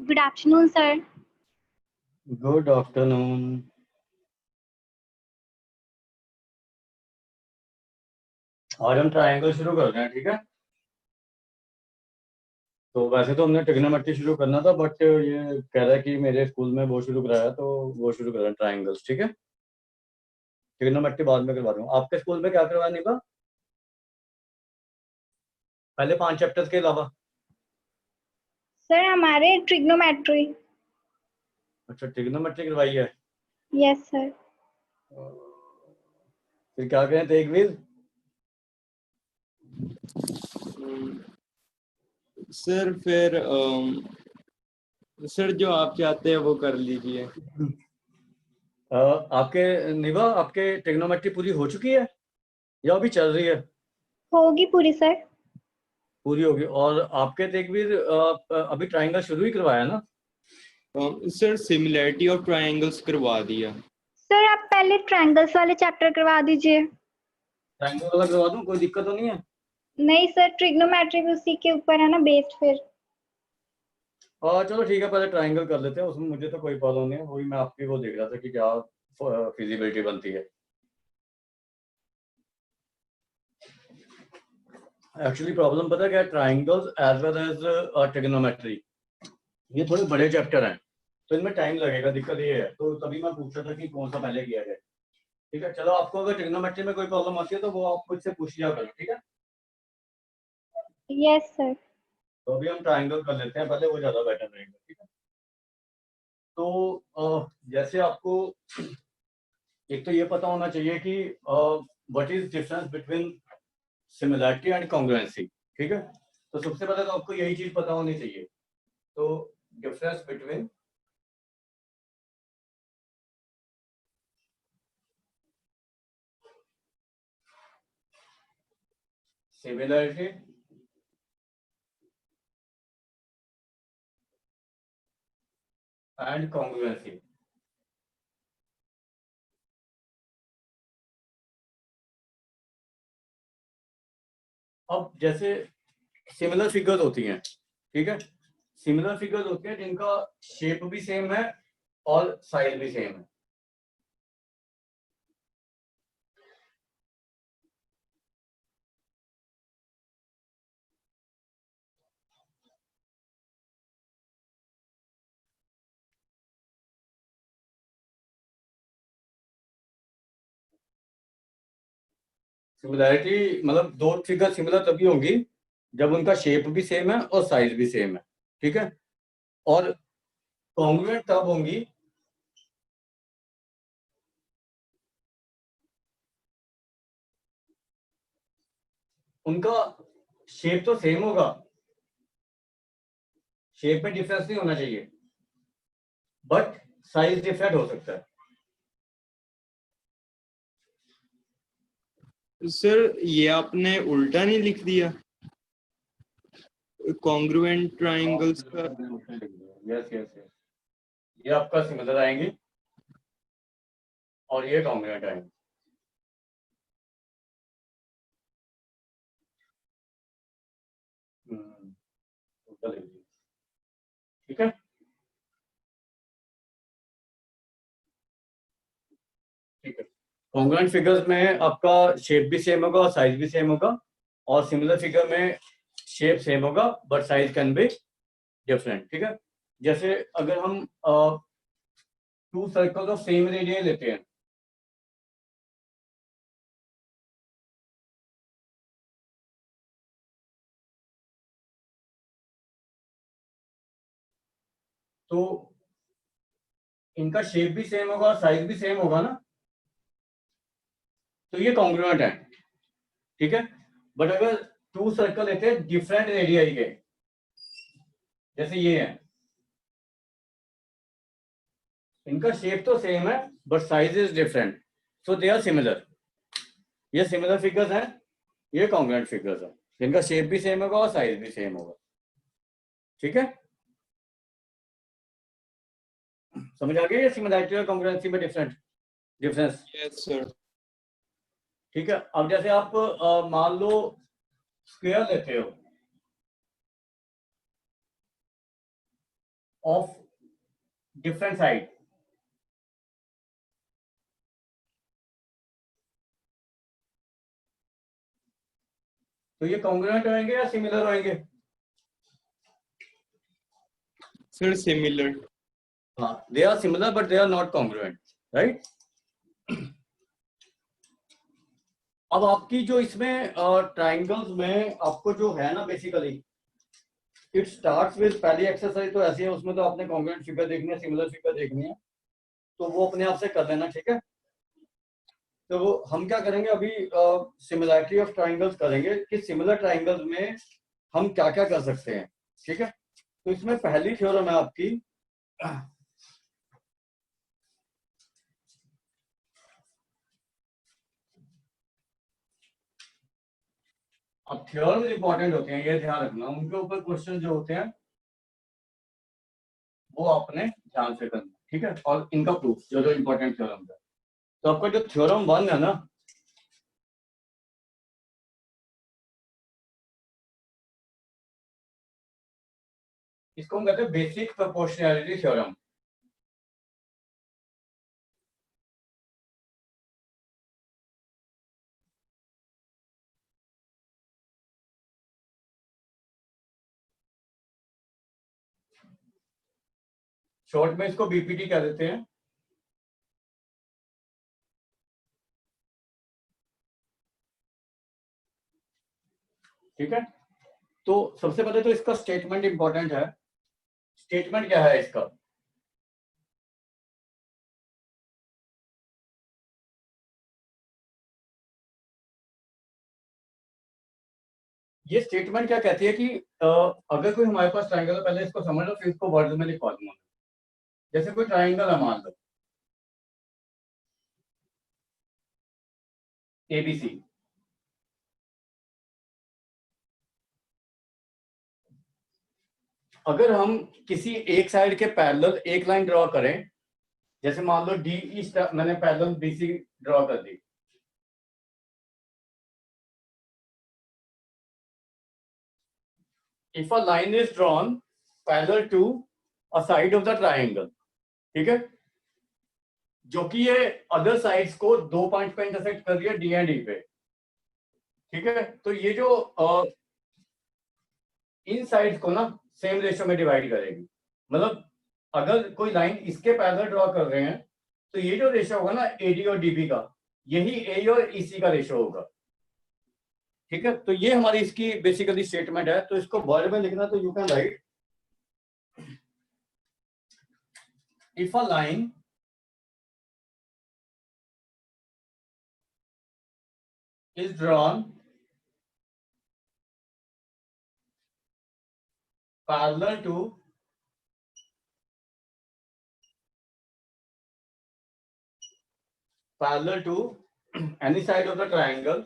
Good afternoon, sir. Good afternoon. आज हम triangle शुरू कर रहे हैं, ठीक है। तो वैसे तो हमने ट्रिग्नोमेट्री शुरू करना था, बट ये कह रहा है कि मेरे स्कूल में वो शुरू कराया, तो वो शुरू कर रहे हैं ट्रायंगल्स, ठीक है। ट्रिग्नोमेट्री बाद में करवा दूंगा। आपके स्कूल में क्या करवाया नहीं था पहले 5 चैप्टर्स के अलावा? सर हमारे ट्रिग्नोमेट्री। अच्छा, ट्रिग्नोमेट्री करवाई है। Yes sir. फिर क्या करें तेगवीर? सर फिर सर जो आप चाहते हैं वो कर लीजिए। आपके निभा, आपके ट्रिग्नोमेट्री पूरी हो चुकी है या अभी चल रही है? होगी पूरी सर। पूरी होगी। और आपके तेगवीर अभी ट्रायंगल शुरू ही करवाया ना? सर सिमिलैरिटी और ट्रायंगल्स करवा दिया। सर आप पहले ट्रायंगल्स वाले चैप्टर करवा दीजिए। ट्रायंगल वाला करवा दूं, कोई दिक्कत तो नहीं है? नहीं सर, ट्रिग्नोमेट्री भी उसी के ऊपर है ना बेस्ड फिर। चलो ठीक है, पहले ट्रायंगल कर लेते हैं, उसमें मुझे तो कोई प्रॉब्लम नहीं है। वही मैं आपकी वो देख रहा था कि क्या फिजिबिलिटी बनती है। एक्चुअली प्रॉब्लम पता है क्या, triangles as well as trigonometry ये थोड़े बड़े चैप्टर हैं, तो इनमें टाइम लगेगा। दिक्कत ये है, तो तभी मैं पूछ रहा था कि कौन सा पहले किया जाए। ठीक है, चलो आपको अगर ट्रिग्नोमेट्री में कोई प्रॉब्लम आती है तो वो आप मुझसे पूछ लिया करो, ठीक है। Yes sir. तो अभी हम ट्रायंगल कर लेते हैं पहले, वो ज़्यादा बेटर रहेगा, ठीक है। तो जैसे आपको एक तो ये पता होना चाहिए कि what is difference between similarity and congruency, ठीक है। तो सबसे पहले तो आपको यही चीज पता होनी चाहिए। तो difference between similarity and congruency. अब जैसे सिमिलर फिगर्स होती हैं, ठीक है। सिमिलर फिगर्स होती हैं जिनका शेप भी सेम है और साइज भी सेम है। सिमिलैरिटी मतलब दो फिगर सिमिलर तभी होंगी जब उनका शेप भी सेम है और साइज भी सेम है, ठीक है। और कॉन्ग्रुएंट तब होंगी उनका शेप तो सेम होगा, शेप में डिफरेंस नहीं होना चाहिए, बट साइज डिफरेंट हो सकता है। सर ये आपने उल्टा नहीं लिख दिया कॉन्ग्रुएंट ट्रायंगल्स का? यस यस यस, ये आपका सिमिलर आएंगे और ये कॉन्ग्रुएंट आएंगे। उल्टा लिख दिया, ठीक है। ठीक है, कॉन्ग्रुएंट फिगर्स में आपका शेप भी सेम होगा और साइज भी सेम होगा, और सिमिलर फिगर में शेप सेम होगा but size can be different, ठीक है। जैसे अगर हम to circles of same radius लेते हैं, तो इनका शेप भी सेम होगा और साइज भी सेम होगा ना, तो ये कॉन्ग्रुएंट है, ठीक है। बट अगर टू सर्कल लेते हैं डिफरेंट रेडियाई के, जैसे ये है, इनका शेप तो सेम है but size is different, so they are similar. ये सिमिलर फिगर्स हैं, ये कॉन्ग्रुएंट फिगर्स हैं, इनका शेप भी सेम होगा और साइज भी सेम होगा, ठीक है। समझ आ गया ये सिमिलैरिटी और कॉन्ग्रुएंसी में डिफरेंस? Yes sir. ठीक है। अब जैसे आप मान लो स्क्वायर लेते हो, ऑफ डिफरेंट साइड। तो ये कॉन्ग्रुएंट होंगे या सिमिलर होंगे? Sir, similar. हाँ, they are similar but they are not congruent, right. अब आपकी जो इसमें ट्राइंगल्स में आपको जो है ना, बेसिकली इट स्टार्ट्स विद पहली एक्सरसाइज तो ऐसी है, उसमें तो आपने कॉन्ग्रुएंट फिगर देखनी है, सिमिलर फिगर देखनी है, तो वो अपने आप से कर लेना, ठीक है। तो वो हम क्या करेंगे अभी, सिमिलैरिटी ऑफ ट्राइंगल्स करेंगे कि सिमिलर ट्राइंगल्स में हम क्या क्या कर सकते हैं, ठीक है। तो इसमें पहली थ्योरम है आपकी, अब थ्योरम इंपॉर्टेंट होते हैं, ये ध्यान रखना, उनके ऊपर क्वेश्चन जो होते हैं वो आपने ध्यान से करना, ठीक है। और इनका प्रूफ जो जो इंपॉर्टेंट थ्योरम है, तो आपका जो थ्योरम 1 है ना, इसको हम कहते हैं बेसिक प्रोपोर्शनैलिटी थ्योरम। शॉर्ट में इसको बीपीटी कह देते हैं। ठीक है, तो सबसे पहले तो इसका स्टेटमेंट इंपॉर्टेंट है। स्टेटमेंट क्या है इसका? ये स्टेटमेंट क्या कहती है कि अगर कोई हमारे पास ट्राइंगल है, पहले इसको समझ लो फिर इसको वर्ड में लिखवा दूंगा। जैसे कोई ट्राइंगल है, मान लो एबीसी, अगर हम किसी एक साइड के पैरेलल एक लाइन ड्रॉ करें, जैसे मान लो डी ई, मैंने पैरेलल बीसी ड्रॉ कर दी, if a line is drawn parallel to a side of the triangle, ठीक है, जो कि ये अदर साइड्स को दो पॉइंट पे इंटरसेक्ट कर रही है, डी एंड ई पे, ठीक है। तो ये जो इन साइड्स को ना सेम रेशियो में डिवाइड करेगी, मतलब अगर कोई लाइन इसके पैरेलल ड्रॉ कर रहे हैं तो ये जो रेशियो होगा ना एडी और डीबी का, यही ए और ईसी का रेशियो होगा, ठीक है। तो ये हमारी इसकी बेसिकली स्टेटमेंट है। तो इसको वर्ड में लिखना, तो you can right if a line is drawn parallel to any side of the triangle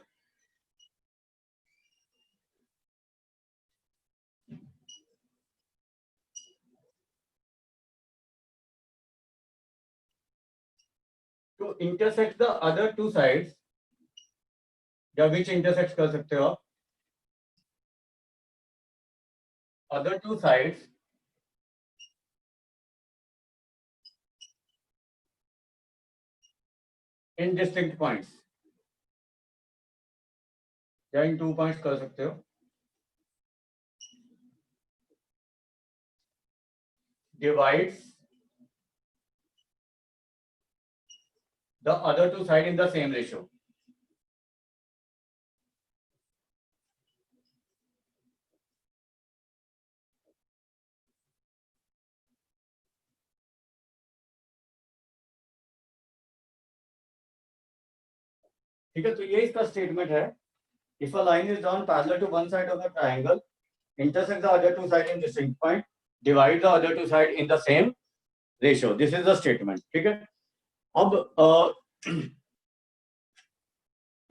to intersect the other two sides, या which intersect कर सकते हो आप, other two sides in distinct points, या इन 2 पॉइंट्स कर सकते हो, divides the other two side in the same ratio। ठीक है, तो ये इसका स्टेटमेंट है। If a line is drawn parallel to one side of the triangle, intersect the other two sides in distinct point, divide the other two side in the same ratio, this is the statement, ठीक है। अब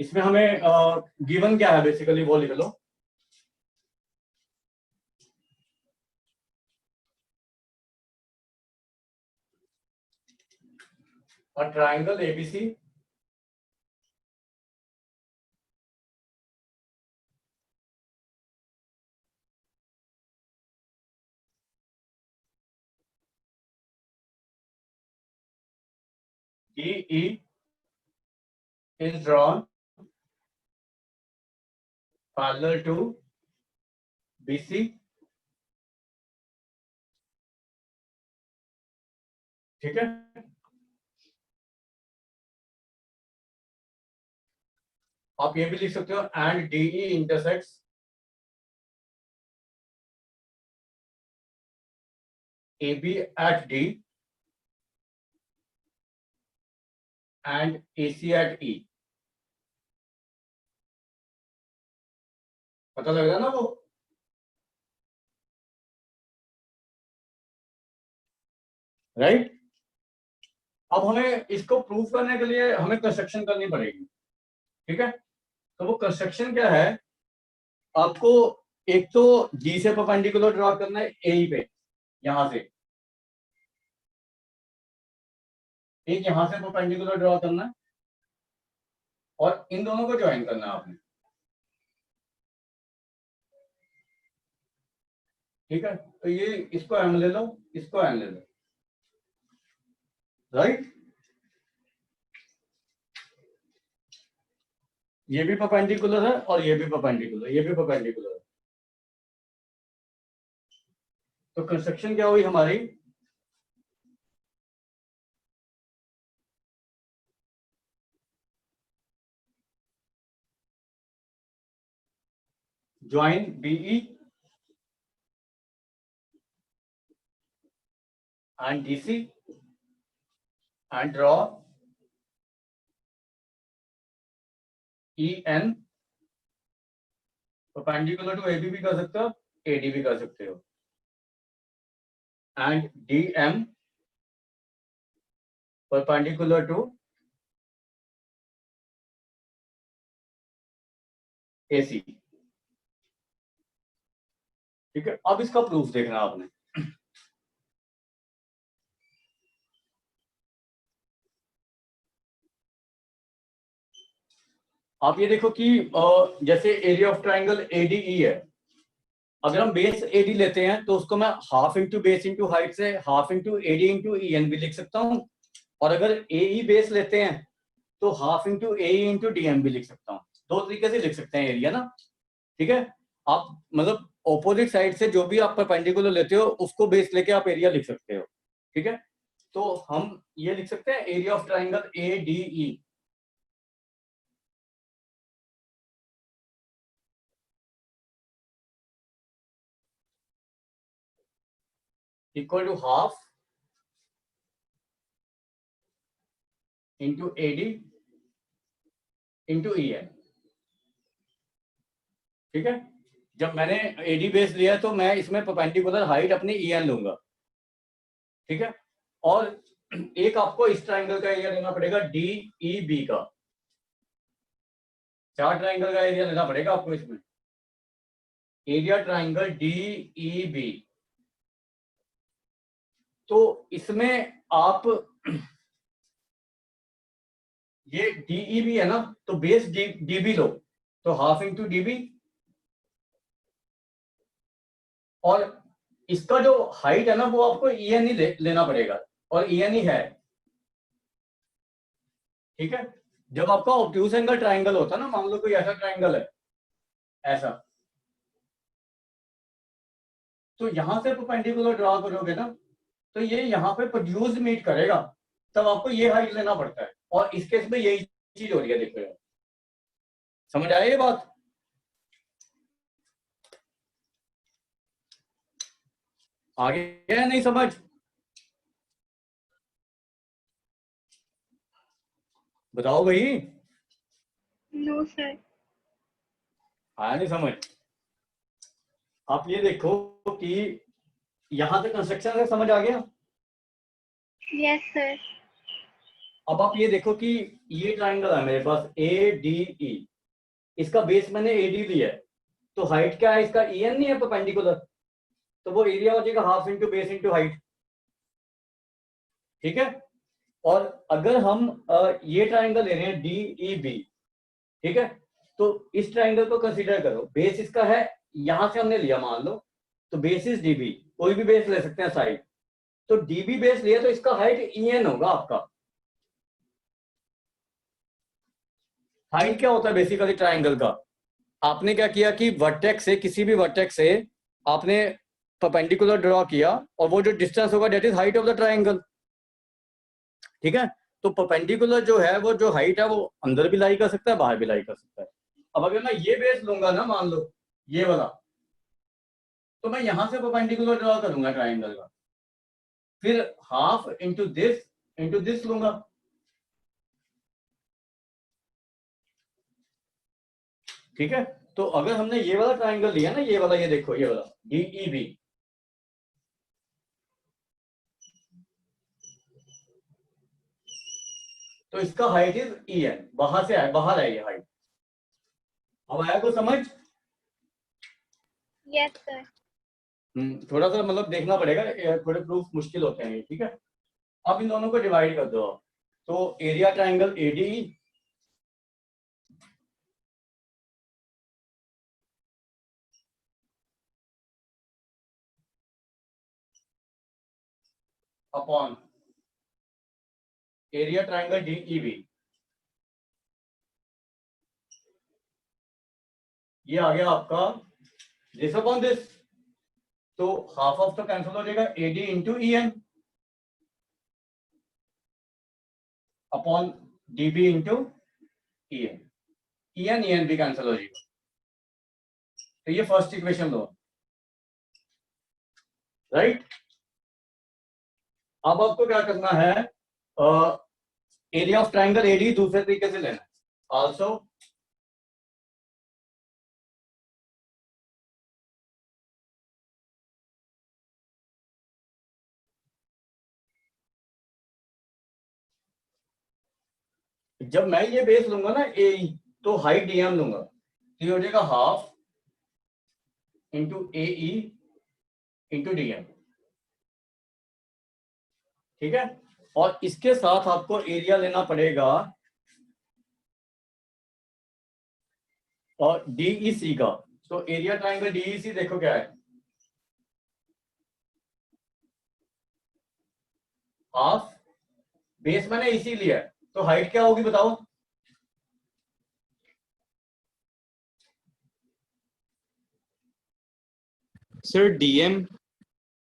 इसमें हमें given क्या है basically वो लिख लो। A triangle ABC DE is drawn parallel to BC, ठीक है। आप ये भी लिख सकते हो and DE intersects AB at D and AC at E। पता लग रहा है ना वो? राइट। अब हमें इसको प्रूव करने के लिए हमें कंस्ट्रक्शन करनी पड़ेगी, ठीक है। तो वो कंस्ट्रक्शन क्या है, आपको एक तो डी से परपेंडिकुलर ड्रॉ करना है ए पे, यहां से एक यहां से परपेंडिकुलर ड्रॉ करना है और इन दोनों को ज्वाइन करना है आपने, ठीक है। तो ये इसको एम ले लो, इसको एम ले लो, राइट। ये भी परपेंडिकुलर है और ये भी परपेंडिकुलर, ये भी परपेंडिकुलर है। तो कंस्ट्रक्शन क्या हुई हमारी, join BE and DC and draw EN perpendicular to AB भी कर सकते हो, AD भी कर सकते हो, and DM perpendicular to AC, ठीक है। अब इसका प्रूफ देखना आपने, आप ये देखो कि जैसे एरिया ऑफ ट्राइंगल ADE है, अगर हम बेस AD लेते हैं तो उसको मैं half into base into height से half into AD into EN भी लिख सकता हूँ, और अगर AE बेस लेते हैं तो half into AE into DM भी लिख सकता हूँ। दो तरीके से लिख सकते हैं एरिया ना, ठीक है। आप मतलब ऑपोजिट साइड से जो भी आप परपेंडिकुलर लेते हो उसको बेस लेके आप एरिया लिख सकते हो, ठीक है। तो हम ये लिख सकते हैं area of triangle ADE equal to half into AD into EN, ठीक है। जब मैंने AD बेस लिया तो मैं इसमें परपेंडिकुलर हाइट अपनी EN लूंगा, ठीक है। और एक आपको इस ट्राइंगल का एरिया लेना पड़ेगा DEB का, 4 ट्राइंगल का एरिया लेना पड़ेगा आपको इसमें, एरिया ट्राइंगल DEB। तो इसमें आप ये DEB है ना, तो बेस DB लो, तो हाफ इंटू DB, और इसका जो हाइट है ना वो आपको EN ही लेना पड़ेगा, और EN ही है, ठीक है। जब आपका ऑब्ट्यूज एंगल ट्राइंगल होता है ना, मान लो कोई ऐसा ट्राइंगल है ऐसा, तो यहां से परपेंडिकुलर ड्रॉ करोगे ना तो ये यहाँ पे प्रोड्यूस मीट करेगा, तब आपको ये हाइट लेना पड़ता है, और इस केस में यही चीज हो रही है, देख रहे हो। समझ आया ये बात? आगे है नहीं समझ? बताओ भाई। No sir. आया नहीं समझ? आप ये देखो कि यहां तक कंस्ट्रक्शन से समझ आ गया? Yes sir. अब आप ये देखो कि ये ट्राइंगल है मेरे पास ADE, इसका बेस मैंने AD लिया है, तो हाइट क्या है इसका, EN नहीं है परपेंडिकुलर, तो वो एरिया हो जाएगा half into base into height, ठीक है। और अगर हम ये ट्राइंगल ले रहे हैं DEB, ठीक है, तो इस ट्राइंगल को कंसीडर करो, बेस इसका है, यहां से हमने लिया मान लो, तो बेस इज DB, कोई भी बेस ले सकते हैं साइड, तो DB बेस लिया तो इसका हाइट EN होगा आपका, हाइट क्या होता है बेसिकली ट्राइंगल का? आपने क्या किया कि वर्टेक्स से, किसी भी वर्टेक्स से आपने परपेंडिकुलर ड्रॉ किया और वो जो डिस्टेंस होगा that is height of the triangle. ठीक है, तो परपेंडिकुलर जो है वो जो हाइट है वो अंदर भी लाई कर सकता है, बाहर भी लाई कर सकता है। अब अगर मैं ये बेस लूंगा ना, मान लो ये वाला, तो मैं यहां से परपेंडिकुलर ड्रॉ करूंगा ट्राइंगल का, फिर हाफ इंटू दिस लूंगा। ठीक है, तो अगर हमने ये वाला ट्राइंगल लिया ना, ये वाला, ये देखो ये वाला DEB, तो इसका हाइट इज EN, बाहर से है, बाहर है ये हाइट। अब आया को समझ? Yes sir. थोड़ा सा मतलब देखना पड़ेगा, थोड़े प्रूफ मुश्किल होते हैं ये। ठीक है, अब इन दोनों को डिवाइड कर दो। तो area triangle ADE upon area triangle DEB, ये आ गया आपका दिस अपॉन दिस, तो हाफ ऑफ तो कैंसिल हो जाएगा, AD into EN upon DB into EN, EN भी कैंसिल हो जाएगा। तो ये फर्स्ट इक्वेशन लो, राइट। अब आपको क्या करना है, एरिया ऑफ ट्राइंगल AD दूसरे तरीके से लेना है आल्सो। जब मैं ये बेस लूंगा ना AE, तो हाइट DM लूंगा, तो ये हो जाएगा half into AE into DM। ठीक है, और इसके साथ आपको एरिया लेना पड़ेगा और DEC का। तो एरिया ट्राइंगल DEC देखो क्या है, हाफ, बेस मैंने इसी लिया है, तो हाइट क्या होगी बताओ? Sir DM।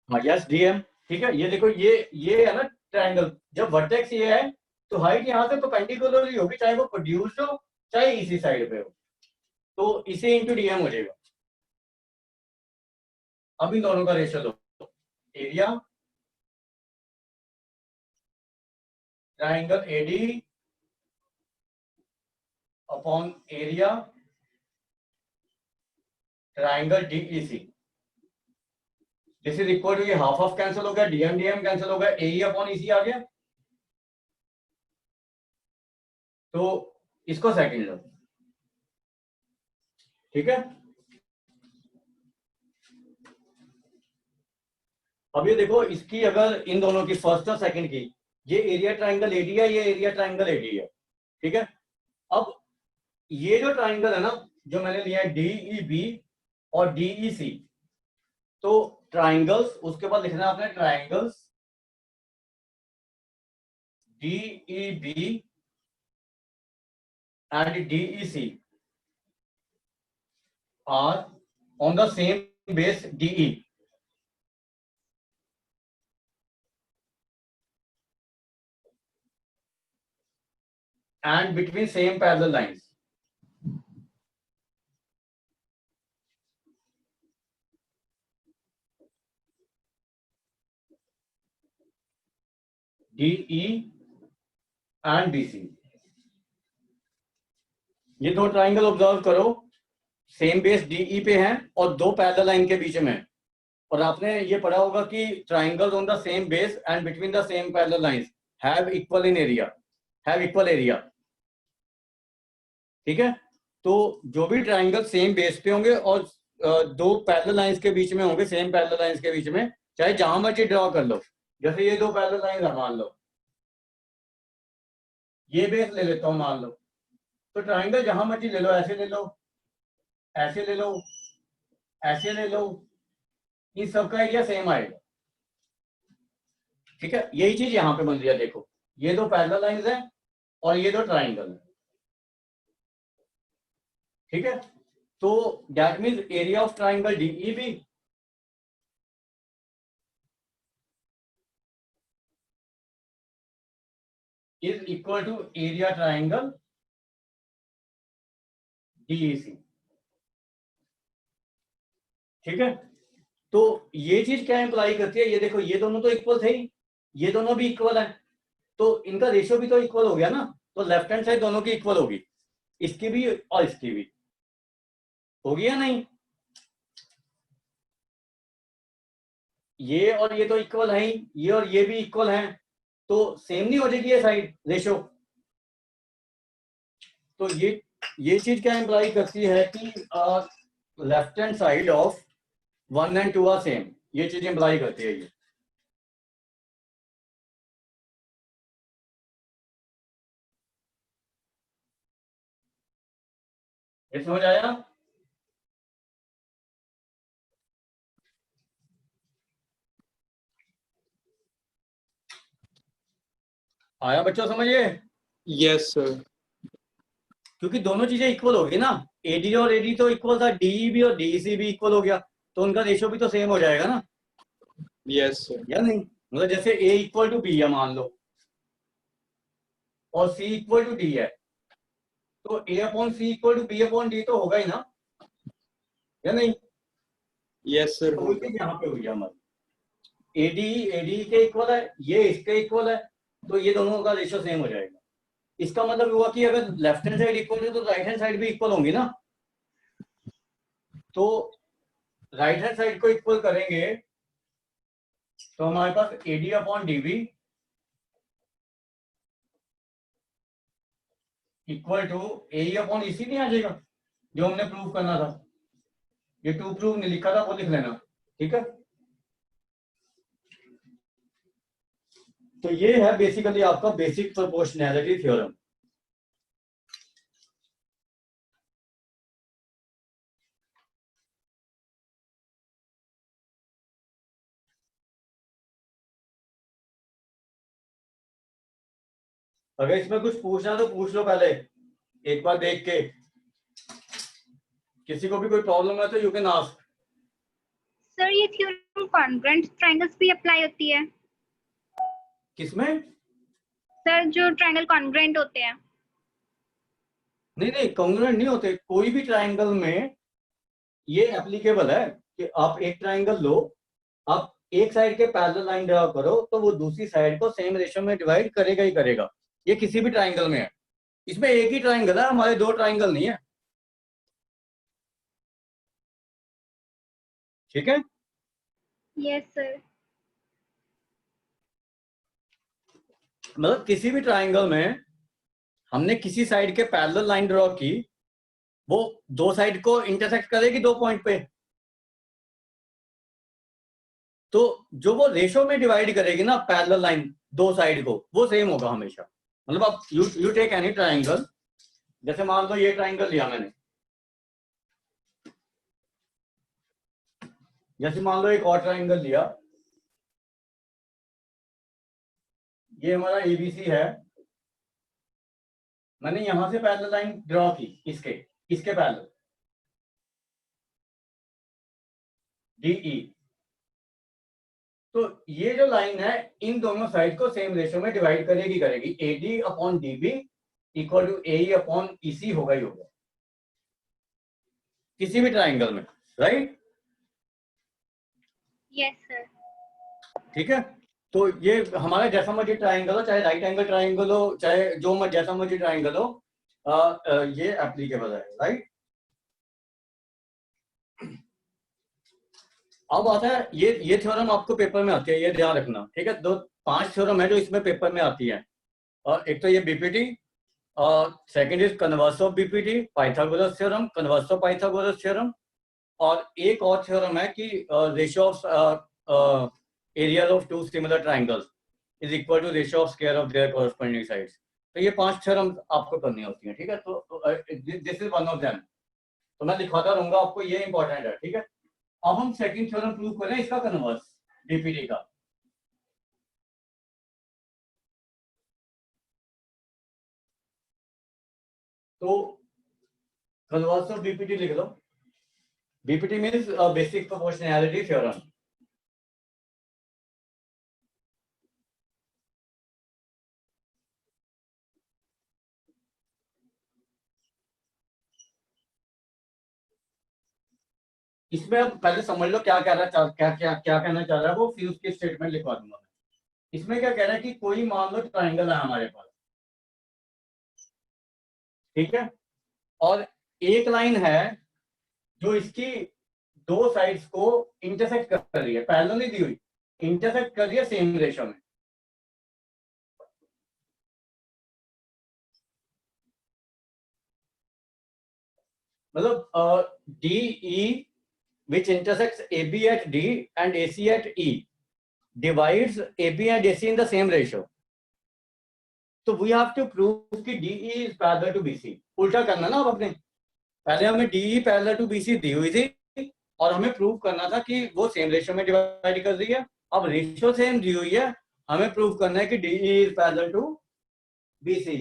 हाँ यस DM। ठीक है, ये देखो ये है ना ट्राइंगल, जब वर्टेक्स ये है तो हाइट यहाँ से परपेंडिकुलर ही होगी, चाहे वो प्रोड्यूस्ड हो चाहे इसी साइड पे हो, तो इसे इंटू DM हो जाएगा। अब इन दोनों का रेशियो लो, area triangle AD upon area triangle DEC, this is equal to, ये हाफ ऑफ कैंसिल हो गया, DM कैंसिल हो गया, AE अपॉन EC आ गया। तो इसको सेकंड लो। ठीक है, अब ये देखो, इसकी अगर इन दोनों की फर्स्ट और सेकंड की, ये एरिया ट्राइंगल AD है, ये एरिया ट्राइंगल AD है। ठीक है, अब ये जो ट्राइंगल है ना, जो मैंने लिया है DEB और DEC, तो ट्राइंगल्स, उसके बाद लिखना है आपने triangles DEB and DEC are on the same base DE, and between same parallel lines. DE and BC, ये दो ट्राइंगल ऑब्जर्व करो, सेम बेस DE पे हैं और दो पैरेलल लाइन के बीच में। और आपने ये पढ़ा होगा कि triangles on the same base and between the same parallel lines have equal in area, have equal area. ठीक है, तो जो भी ट्राइंगल सेम बेस पे होंगे और दो पैरेलल लाइंस के बीच में होंगे, सेम पैरेलल लाइंस के बीच में, चाहे जहां मर्जी ड्रॉ कर लो, जैसे ये दो पैरेलल लाइन मान लो, ये बेस ले लेता हूं मान लो, तो ट्राइंगल जहां मर्जी ले लो, ऐसे ले लो, ऐसे ले लो, ऐसे ले लो, इन सबका एरिया सेम आएगा। ठीक है, यही चीज यहाँ पे बन रही है, देखो ये दो पैरेलल लाइंस हैं और ये दो ट्राइंगल है। ठीक है, तो that means area of triangle D E B is equal to area triangle D E C. ठीक है, तो ये चीज क्या इंप्लाई करती है, ये देखो ये दोनों तो इक्वल थे ही, ये दोनों भी इक्वल है, तो इनका रेशियो भी तो इक्वल हो गया ना, तो लेफ्ट हैंड साइड दोनों की इक्वल होगी, इसकी भी और इसकी भी होगी या नहीं? ये और ये तो इक्वल है ही, ये और ये भी इक्वल हैं, तो सेम नहीं हो जाएगी ये साइड रेशियो? तो ये चीज क्या इंप्लाई करती है कि left hand side of 1 and 2 are same, ये चीज इंप्लाई करती है ये समझ आया? आया बच्चों समझिए? Yes, sir. क्योंकि दोनों चीजें इक्वल होगी ना, एडी और एडी तो इक्वल था, डीई भी और डीसी भी इक्वल हो गया, तो उनका रेशियो भी तो सेम हो जाएगा ना, Yes, sir. या नहीं? मतलब जैसे ए इक्वल टू बी है मान लो, और सी इक्वल टू डी है, तो A upon C equal to B upon D तो होगा ही ना, या नहीं? Yes, sir. तो वही चीज यहाँ पे हुई है हमारी, एडी एडी के इक्वल है, ये इसके इक्वल है, तो ये दोनों का रेशियो सेम हो जाएगा। इसका मतलब हुआ कि अगर लेफ्ट हैंड साइड इक्वल है तो राइट हैंड साइड भी इक्वल होंगी ना, तो राइट हैंड साइड को इक्वल करेंगे तो हमारे पास AD upon dB equal to A upon इसी नहीं आ जाएगा, जो हमने प्रूव करना था, ये टू प्रूव नहीं लिखा था वो लिख लेना, ठीक है? तो ये है बेसिकली आपका बेसिक प्रोपोर्शनैलिटी थ्योरम। अगर इसमें कुछ पूछना तो पूछ लो पहले, एक बार देख के, किसी को भी कोई प्रॉब्लम है तो यू कैन आस्क। सर ये थ्योरम कॉन्ग्रुएंट ट्रायंगल्स भी अप्लाई होती है? किसमें? सर जो ट्रायंगल कॉन्ग्रुएंट होते हैं। नहीं नहीं, कॉन्ग्रुएंट नहीं होते, कोई भी ट्राइंगल में ये एप्लीकेबल है कि आप एक ट्राइंगल लो, आप एक साइड के पैरेलल लाइन ड्रा करो तो वो दूसरी साइड को सेम रेशियो में डिवाइड करेगा ही करेगा, ये किसी भी ट्राइंगल में है। इसमें एक ही ट्राइंगल है, हमारे दो ट्राइंगल नहीं है, ठीक है? Yes sir. मतलब किसी भी ट्राइंगल में हमने किसी साइड के पैरेलल लाइन ड्रॉ की, वो दो साइड को इंटरसेक्ट करेगी दो पॉइंट पे, तो जो वो रेशो में डिवाइड करेगी ना पैरेलल लाइन दो साइड को, वो सेम होगा हमेशा। मतलब आप यू टेक एनी ट्राइंगल, जैसे मान लो ये ट्राइंगल लिया मैंने, जैसे मान लो एक और ट्राइंगल लिया, ये हमारा एबीसी है, मैंने यहां से पैरेलल लाइन ड्रॉ की, इसके पैरेलल डीई, तो ये जो लाइन है इन दोनों साइड को सेम रेशियो में डिवाइड करेगी, A D upon dB equal to A upon E C होगा ही होगा किसी भी ट्राइंगल में, राइट? Yes sir. ठीक है, तो ये हमारा जैसा मर्जी ट्राइंगल हो, चाहे राइट एंगल ट्राइंगल हो, चाहे जो जैसा मर्जी ट्राइंगल हो, ये एप्लीकेबल है, राइट? अब आता है ये थ्योरम आपको पेपर में आती है, ये ध्यान रखना, ठीक है? दो 5 थ्योरम है जो इसमें पेपर में आती है, और एक तो ये बीपीटी, और second is converse of BPT, Pythagoras theorem, converse of Pythagoras theorem, और एक और थ्योरम है कि ratio of area of two similar triangles is equal to ratio of square of their corresponding sides. तो ये 5 थ्योरम आपको करनी होती है, ठीक है? तो this is one of them, तो मैं दिखाता रहूंगा आपको, ये इंपॉर्टेंट है, ठीक है? अब हम सेकंड थ्योरम प्रूव करें इसका कन्वर्स डीपीटी का। तो converse of BPT लिख लो. BPT means basic proportionality theorem. इसमें अब पहले समझ लो क्या कहना चाह रहा है वो, फिर उसकी स्टेटमेंट लिखवा दूंगा मैं. इसमें क्या कह रहा है कि कोई मान लो ट्राइंगल है हमारे पास, ठीक है, और एक लाइन है जो इसकी दो साइड्स को इंटरसेक्ट कर रही है, पैरेलल नहीं दी हुई, इंटरसेक्ट कर रही है सेम रेशो में. मतलब DE which intersects AB at D and AC at E divides AB and AC in the same ratio. तो we have to prove कि DE is parallel to BC. उल्टा करना ना अब अपने, पहले हमें DE parallel to BC दी हुई थी और हमें प्रूव करना था कि वो सेम रेशियो में डिवाइड कर रही है. अब रेशियो सेम दी हुई है, हमें प्रूव करना है कि DE is parallel to BC.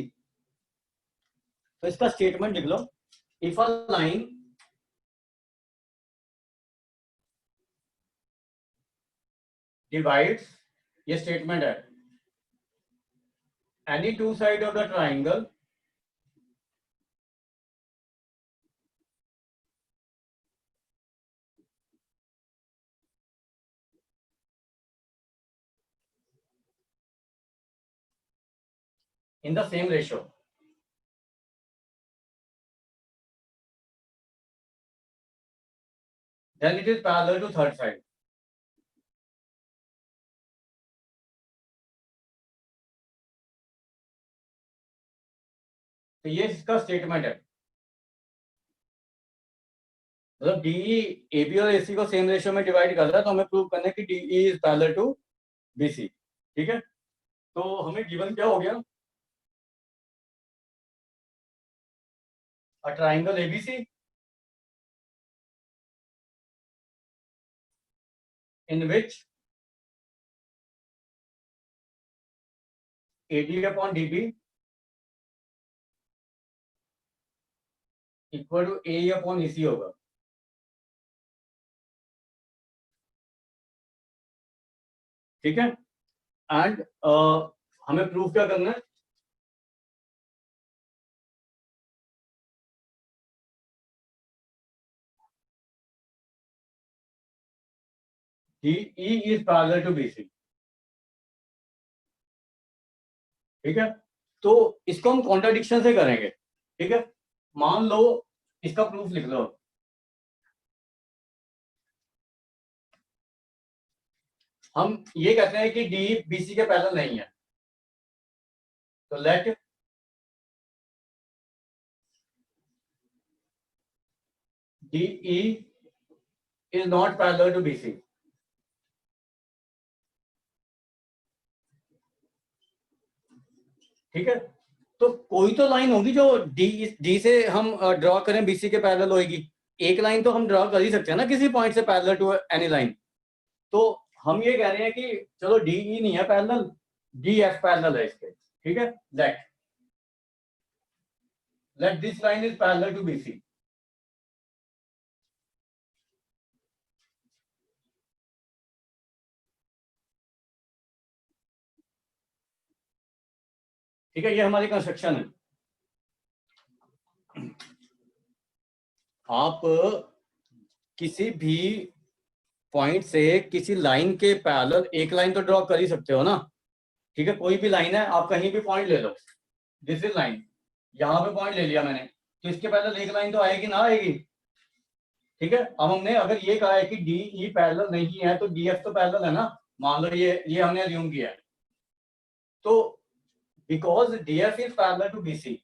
तो इसका स्टेटमेंट लिख लो. If a line divides, ये स्टेटमेंट है, any two side of the triangle in the same ratio, then it is parallel to third side. तो ये इसका स्टेटमेंट है. मतलब DE AB और AC को सेम रेशियो में डिवाइड कर रहा है, तो हमें प्रूव करना है कि DE is parallel to BC. ठीक है, तो हमें गिवन क्या हो गया, a triangle ABC in which AD upon DB equal to AE upon EC होगा. ठीक है, एंड हमें प्रूफ क्या करना है, DE is parallel to BC. ठीक है, तो इसको हम कॉन्ट्राडिक्शन से करेंगे. ठीक है, मान लो इसका प्रूफ लिख लो. हम ये कहते हैं कि DE BC के पैरेलल नहीं है, तो late DE is not parallel to BC. ठीक है, तो कोई तो लाइन होगी जो D से हम ड्रॉ करें BC के पैरेलल होगी. एक लाइन तो हम ड्रॉ कर ही सकते हैं ना किसी पॉइंट से पैरेलल टू एनी लाइन. तो हम ये कह रहे हैं कि चलो DE नहीं है पैरेलल, DF पैरेलल है इसके. ठीक है, let this line is parallel to BC. ठीक है, ये हमारी कंस्ट्रक्शन है. आप किसी भी पॉइंट से किसी लाइन के पैरेलल एक लाइन तो ड्रॉ कर ही सकते हो ना. ठीक है, कोई भी लाइन है, आप कहीं भी पॉइंट ले लो, दिस इज लाइन, यहाँ पे पॉइंट ले लिया मैंने, तो इसके पैरेलल एक लाइन तो आएगी ना आएगी. ठीक है, अब हमने अगर ये कहा है कि DE पैरेलल नहीं है तो DF तो पैरेलल है ना. मान लो ये हमने अज्यूम किया है, तो because DF is parallel to BC,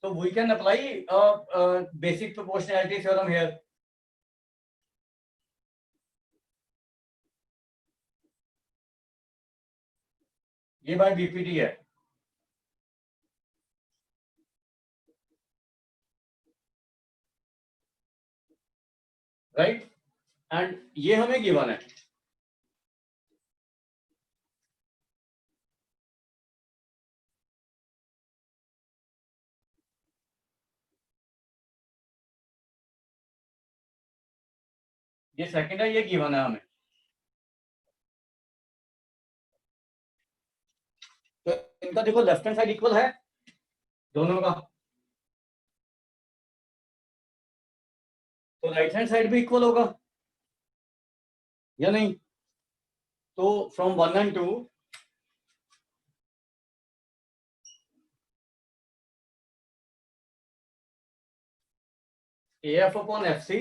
so we can apply basic proportionality theorem here. ये बाय BPT है. राइट, एंड ये हमें गिवन है. ये सेकंड है, ये गिवन है हमें। तो इनका देखो लेफ्ट हैंड साइड इक्वल है दोनों का, तो राइट हैंड साइड भी इक्वल होगा या नहीं? तो from 1 and 2 AF upon FC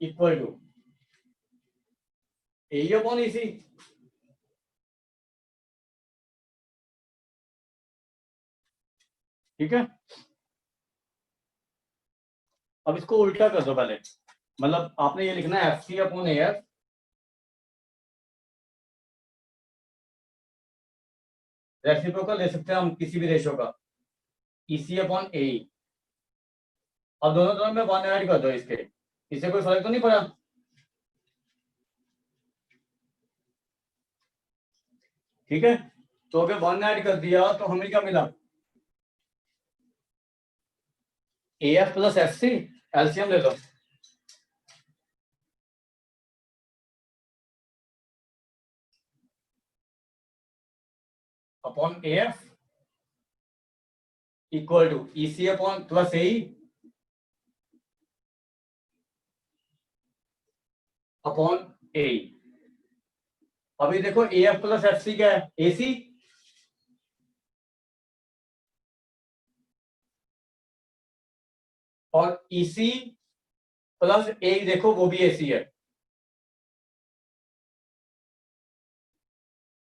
equal to AE upon EC। ठीक है, अब इसको उल्टा कर दो पहले, मतलब आपने ये लिखना है FC अपॉन AF रेसिप्रोकल ले सकते हैं हम किसी भी रेशो का, EC अपॉन AE। अब दोनों तरफ में 1 ऐड कर दो इसके, इससे कोई फर्क तो नहीं पड़ा? ठीक है, तो अगर 1 ऐड कर दिया तो हमें क्या मिला? AF प्लस FC, एलसीएम ले लो। Upon AF equal to EC upon plus AE upon AE। अभी देखो AF प्लस FC क्या है? AC। और EC प्लस AE देखो वो भी AC है,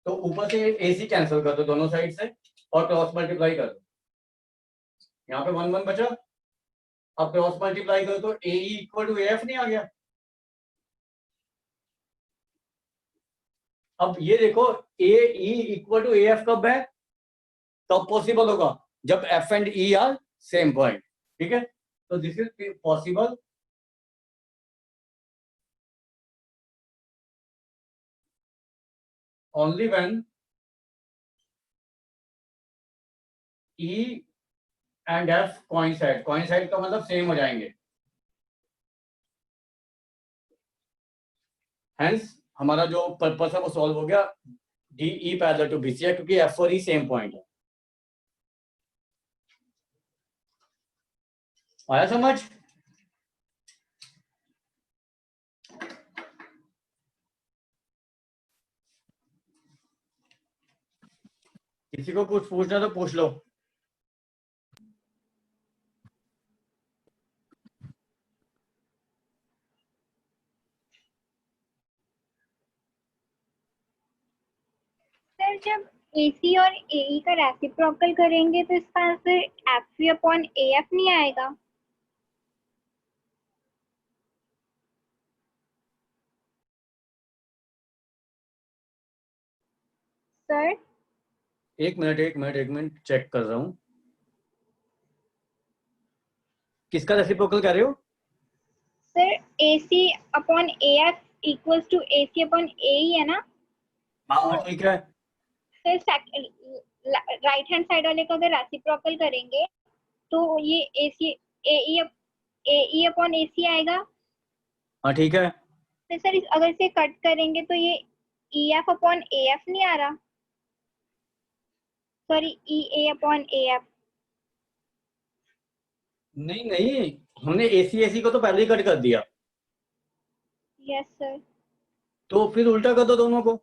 तो ऊपर से AC कैंसिल कर दो दोनों साइड से और क्रॉस मल्टीप्लाई कर दो। यहाँ पे 1 1 बचा, अब क्रॉस मल्टीप्लाई करो तो AE इक्वल टू AF नहीं आ गया? अब ये देखो AE इक्वल टू AF कब है, कब पॉसिबल होगा? जब F and E are same point. ठीक है, तो this is possible only when E and F coincide. Coincide का मतलब सेम हो जाएंगे, हेंस हमारा जो पर्पस है वो सॉल्व हो गया। DE पैरेलल टू BC है क्योंकि F और E सेम पॉइंट है। आया समझ? किसी को कुछ पूछना तो पूछ लो। सर जब AC और AE का रेसिप्रोकल करेंगे तो इसका आंसर FC अपॉन AF नहीं आएगा? सर एक मिनट चेक कर रहा हूं। किसका रेसिप्रोकल कर रहे हो? Sir AC upon AF equals to AC upon AE है ना? हाँ ठीक है, सर राइट हैंड साइड वाले का अगर रेसिप्रोकल करेंगे तो ये AC AE अपॉन AC आएगा। हाँ ठीक है। तो सर अगर इसे कट करेंगे तो ये EF अपॉन AF नहीं आ रहा? Sorry EA upon AF। नहीं, हमने AC को तो पहले ही कट कर दिया, यस सर। तो फिर उल्टा कर दो दोनों को।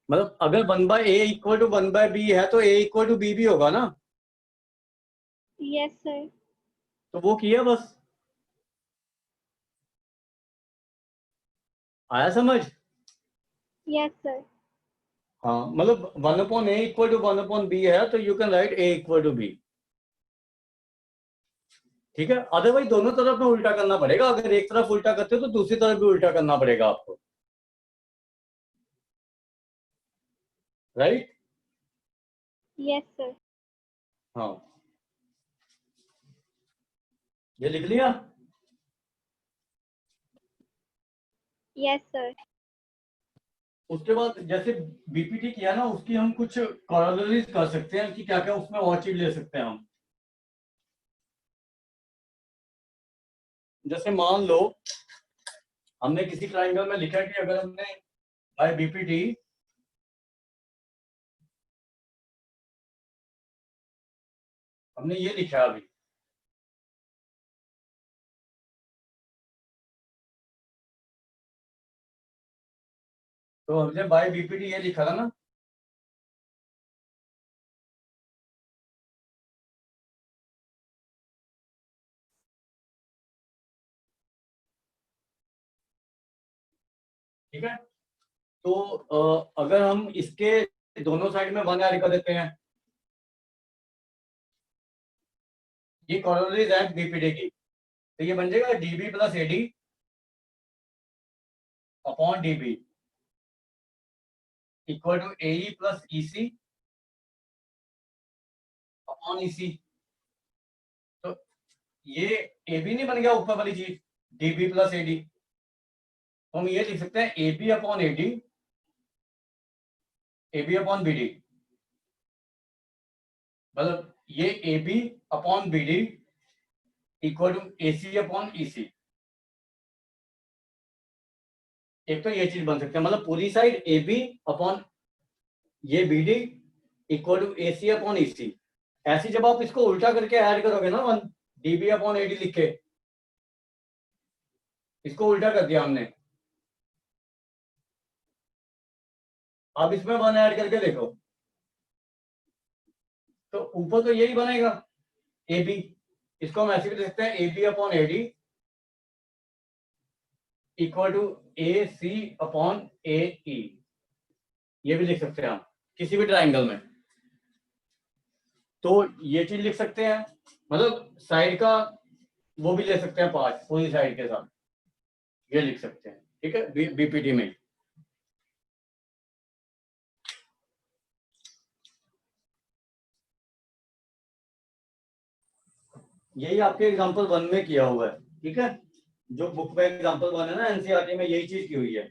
मतलब अगर 1/A इक्वल टू 1/B है तो A इक्वल टू B भी होगा ना? Yes sir. तो वो किया बस। आया समझ? Yes sir. हाँ, मतलब 1/A इक्वल टू 1/B है तो you can write A equal to B। ठीक है, अदरवाइज दोनों तरफ में उल्टा करना पड़ेगा। अगर एक तरफ उल्टा करते हो तो दूसरी तरफ भी उल्टा करना पड़ेगा आपको, राइट? Yes sir. हाँ, ये लिख लिया? Yes sir. उसके बाद जैसे बीपीटी किया ना, उसकी हम कुछ कॉरोलरीज कर सकते हैं कि क्या क्या उसमें और चीज ले सकते हैं हम। जैसे मान लो हमने किसी ट्राइंगल में लिखा कि अगर हमने बाय बीपीटी हमने ये लिखा अभी, तो हमने बाय बीपीटी ये लिखा था ना, ठीक है। तो अगर हम इसके दोनों साइड में 1 ऐड कर देते हैं, ये कॉरोलरीज है बीपीटी की, तो ये बन जाएगा DB plus AD upon dB equal to AE plus EC upon EC. तो ये ए बी नहीं बन गया ऊपर वाली चीज, डीबी प्लस एडी, तो हम ये लिख सकते हैं A B upon AD, A B upon B D, मतलब ये A B upon B D equal to A C upon E C. एक तो ये चीज बन सकते हैं, मतलब पूरी साइड ए बी अपॉन ये B D equal to A C upon E C. ऐसी जब आप इसको उल्टा करके ऐड करोगे ना 1 डीबी अपॉन एडी लिख के, इसको उल्टा कर दिया हमने, अब इसमें 1 ऐड करके देखो, तो ऊपर तो यही बनेगा ए बी, इसको हम ऐसे भी लिख सकते हैं A B upon A D equal to A C upon A E, ये भी लिख सकते हैं हम किसी भी ट्राइंगल में। तो ये चीज लिख सकते हैं, मतलब साइड का वो भी ले सकते हैं पार्ट पूरी साइड के साथ, ये लिख सकते हैं, ठीक है, बीपीटी में। यही आपके एग्जांपल 1 में किया हुआ है, ठीक है, जो बुक में एग्जांपल 1 है ना एनसीईआरटी में, यही चीज की हुई है।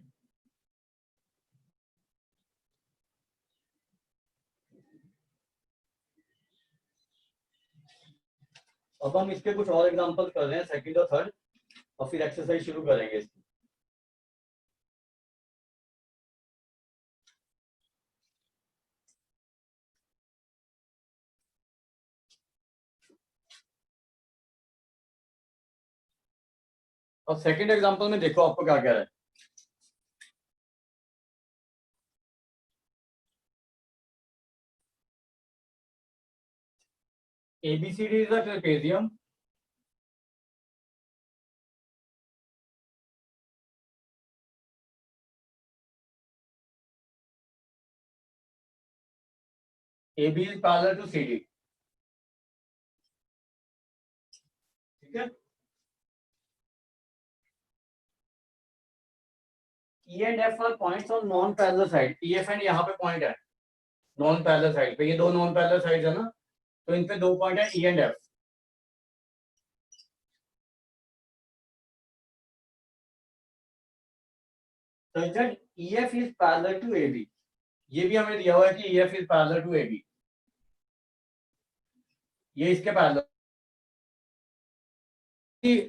अब हम इसके कुछ और एग्जांपल कर रहे हैं, सेकंड और थर्ड, और फिर एक्सरसाइज शुरू करेंगे इसकी। अब सेकंड एग्जांपल में देखो आपको क्या कह रहा है। ABCD is a trapezium. AB is parallel to CD. ठीक है। E and F are points on non-parallel side. EF and यहाँ पे पॉइंट है नॉन पैरेलल साइड पे, ये दो नॉन पैरेलल साइड है ना, तो इन पे दो पॉइंट है E and F। So that EF is parallel to AB, ये भी हमें दिया हुआ है कि EF is parallel to AB, ये इसके पैरेलल।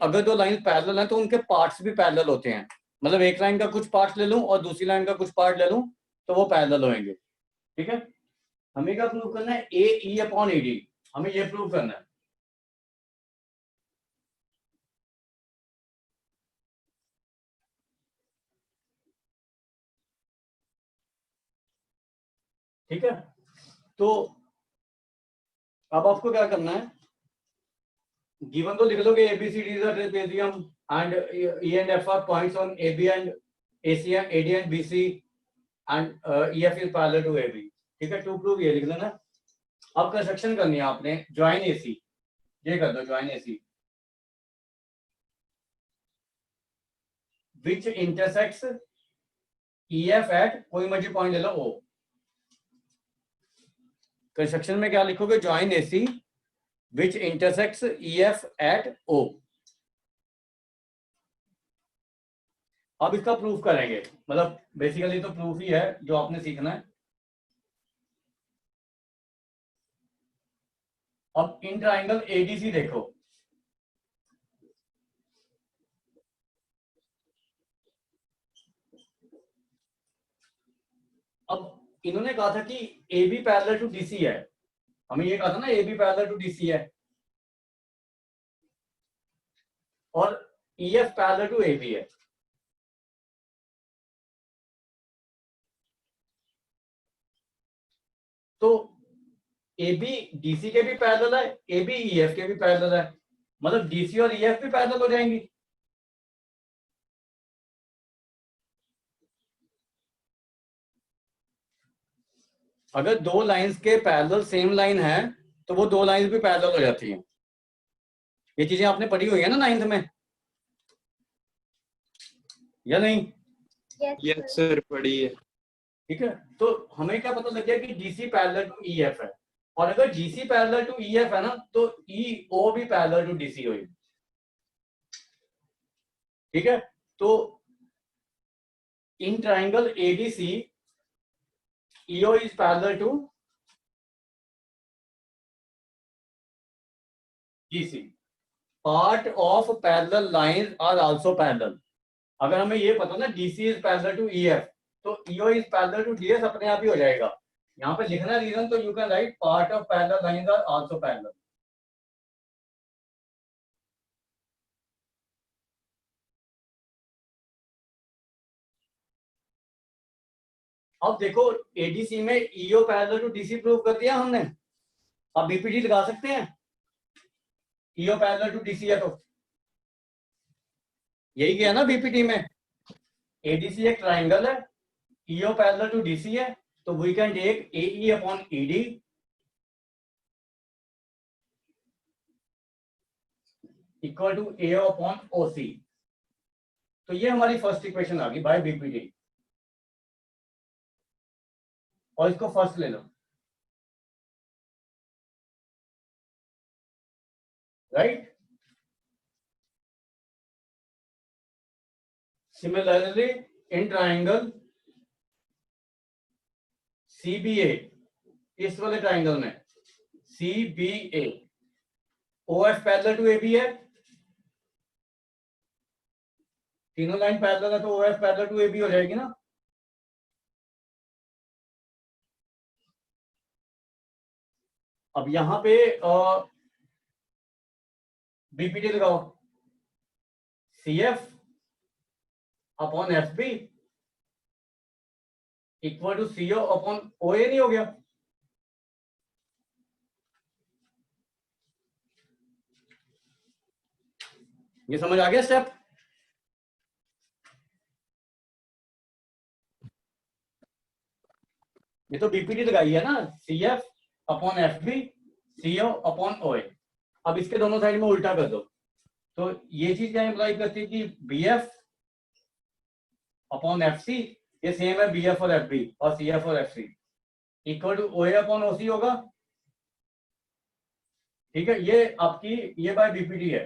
अगर दो लाइन पैरेलल हैं तो उनके पार्ट्स भी पैरेलल होते हैं, मतलब एक लाइन का कुछ पार्ट ले लूं और दूसरी लाइन का कुछ पार्ट ले लूं तो वो पैरेलल होंगे, ठीक है। हमें क्या प्रूव करना है, ए ई अपॉन एडी, हमें ये प्रूव करना है। ठीक है, तो अब आपको क्या करना है, गिवन तो लिख लोगे ABCD is a trapezium and E and F are points on AB and AC and AD and BC and EF is parallel to AB, ठीक है, टू प्रूव ये लिख लेना। अब कंस्ट्रक्शन करनी है आपने, ज्वाइन AC, ये कर दो join AC which intersects EF at कोई मर्जी पॉइंट ले लो O। कंस्ट्रक्शन में क्या लिखोगे, join AC which intersects EF at O। अब इसका प्रूफ करेंगे, मतलब बेसिकली तो प्रूफ ही है जो आपने सीखना है। अब इन ट्राइंगल एडीसी देखो, अब इन्होंने कहा था कि A B parallel to DC है, हमें ये कहा था ना A B parallel to DC है, और E F parallel to A B है। तो ए बी डीसी के भी पैरेलल है, ए बी ई एफ के भी पैरेलल है, मतलब डीसी और ई एफ भी पैरेलल हो जाएंगी। अगर दो लाइंस के पैरेलल सेम लाइन है तो वो दो लाइंस भी पैरेलल हो जाती हैं। ये चीजें आपने पढ़ी हुई है ना 9th में, या नहीं? यस सर, पढ़ी है। ठीक है, तो हमें क्या पता लग गया कि DC parallel to E F है, और अगर GC parallel to E F है ना तो ई ओ भी पैरेलल टू डीसी होगी। ठीक है, तो in triangle ADC EO is parallel to GC, part of parallel lines are also parallel. अगर हमें ये पता ना DC is parallel to EF, तो EO is parallel to DS अपने आप ही हो जाएगा। यहाँ पे लिखना रीजन, तो you can write part of parallel lines are also parallel. अब देखो एडीसी में EO parallel to DC prove कर दिया हमने, अब बीपीडी लगा सकते हैं, ईओ पैरेलल टू डीसी है तो यही किया ना बीपीडी में। एडीसी एक ट्राइंगल है, ईओ पैरेलल टू डीसी है, तो we can take AE upon ED equal to A upon OC. तो ये हमारी फर्स्ट इक्वेशन आ गई बाय बीपीडी, और इसको फर्स्ट ले लो, right. Similarly in triangle CBA, इस वाले ट्राइंगल में CBA OF parallel to AB है, तीनों लाइन पैरेलल है तो OF पैरेलल टू AB हो जाएगी ना। अब यहां पे बीपीडी लगाओ, CF upon FB equal to CO upon OA, नहीं हो गया? ये समझ आ गया स्टेप? ये तो बीपीडी लगाई है ना, CF upon FB CO upon OA। अब इसके दोनों साइड में उल्टा कर दो, तो ये चीज क्या इंप्लाई करती है कि BF अपॉन FC, ये सेम है BF और FB और CF और FC equal to OA upon OC होगा। ठीक है, ये आपकी ये बाय बीपीडी है।